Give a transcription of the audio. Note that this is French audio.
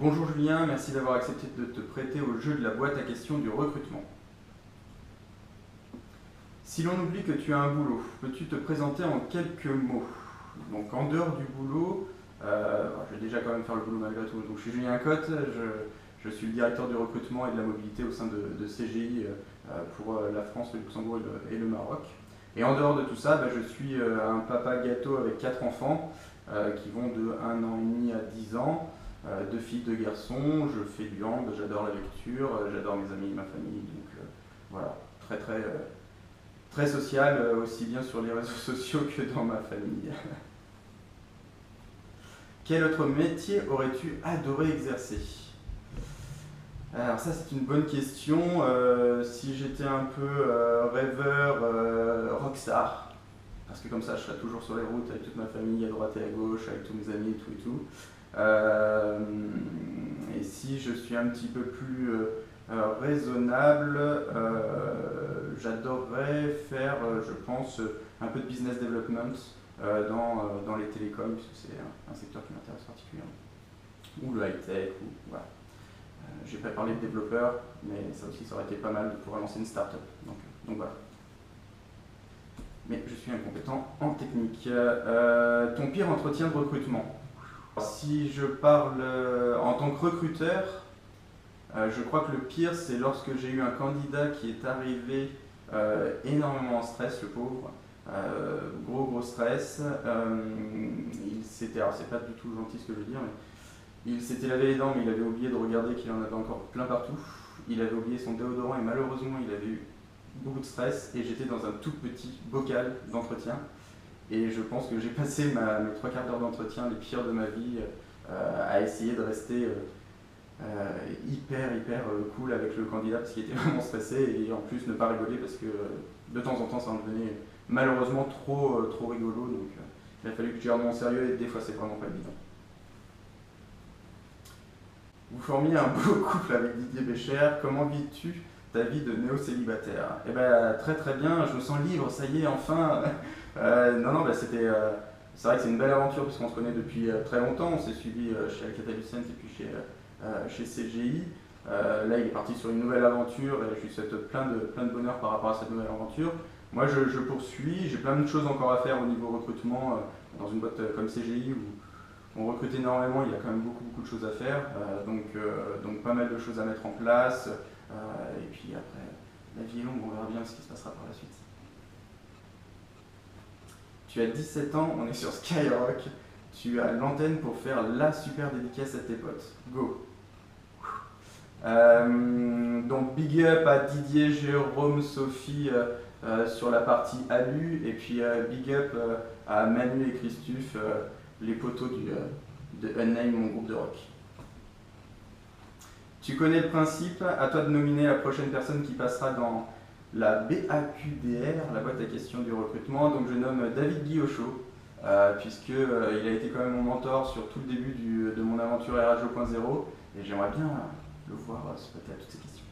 Bonjour Julien, merci d'avoir accepté de te prêter au jeu de la boîte à questions du recrutement. Si l'on oublie que tu as un boulot, peux-tu te présenter en quelques mots? Donc en dehors du boulot, je vais déjà quand même faire le boulot malgré tout. Donc je suis Julien Cotte, je suis le directeur du recrutement et de la mobilité au sein de CGI pour la France, le Luxembourg et le Maroc. Et en dehors de tout ça, je suis un papa gâteau avec 4 enfants qui vont de 1 an et demi à 10 ans. 2 filles, 2 garçons, je fais du hand, j'adore la lecture, j'adore mes amis, ma famille, donc voilà, très social, aussi bien sur les réseaux sociaux que dans ma famille. Quel autre métier aurais-tu adoré exercer? Alors ça c'est une bonne question. Si j'étais un peu rêveur, rockstar, parce que comme ça je serais toujours sur les routes avec toute ma famille à droite et à gauche, avec tous mes amis et tout. Et si je suis un petit peu plus raisonnable, j'adorerais faire, je pense, un peu de business development dans les télécoms, puisque c'est un secteur qui m'intéresse particulièrement. Ou le high-tech, ou voilà. J'ai pas parlé de développeurs, mais ça aussi, ça aurait été pas mal de pouvoir lancer une start-up. Donc voilà. Mais je suis incompétent en technique. Ton pire entretien de recrutement? Si je parle en tant que recruteur, je crois que le pire, c'est lorsque j'ai eu un candidat qui est arrivé énormément en stress, le pauvre. Gros stress. Alors c'est pas du tout gentil ce que je veux dire, mais il s'était lavé les dents, mais il avait oublié de regarder qu'il en avait encore plein partout. Il avait oublié son déodorant et malheureusement il avait eu beaucoup de stress et j'étais dans un tout petit bocal d'entretien. Et je pense que j'ai passé mes 3 quarts d'heure d'entretien, les pires de ma vie, à essayer de rester hyper cool avec le candidat parce qu'il était vraiment stressé et en plus ne pas rigoler parce que de temps en temps ça en devenait malheureusement trop rigolo. Donc il a fallu que je garde mon sérieux et des fois c'est vraiment pas évident. Vous formiez un beau couple avec Didier Bécher, comment vis-tu ta vie de néo-célibataire? Eh bien très bien, je me sens libre, ça y est, enfin. C'est vrai que c'est une belle aventure puisqu'on se connaît depuis très longtemps, on s'est suivi chez Alcatel-Lucent et puis chez CGI. Là il est parti sur une nouvelle aventure et je lui souhaite plein de bonheur par rapport à cette nouvelle aventure. Moi je poursuis, j'ai plein de choses encore à faire au niveau recrutement dans une boîte comme CGI où on recrute énormément, il y a quand même beaucoup de choses à faire, donc pas mal de choses à mettre en place. Et puis après, la vie est longue, on verra bien ce qui se passera par la suite. Tu as 17 ans, on est sur Skyrock, tu as l'antenne pour faire la super dédicace à tes potes. Go! Donc big up à Didier, Jérôme, Sophie sur la partie ALU, et puis big up à Manu et Christophe, les poteaux de Unnamed, mon groupe de rock. Tu connais le principe, à toi de nominer la prochaine personne qui passera dans la BAQDR, la boîte à questions du recrutement. Donc je nomme David Guillochot, puisqu'il a été quand même mon mentor sur tout le début de mon aventure RH 2.0 et j'aimerais bien le voir se prêter à toutes ces questions.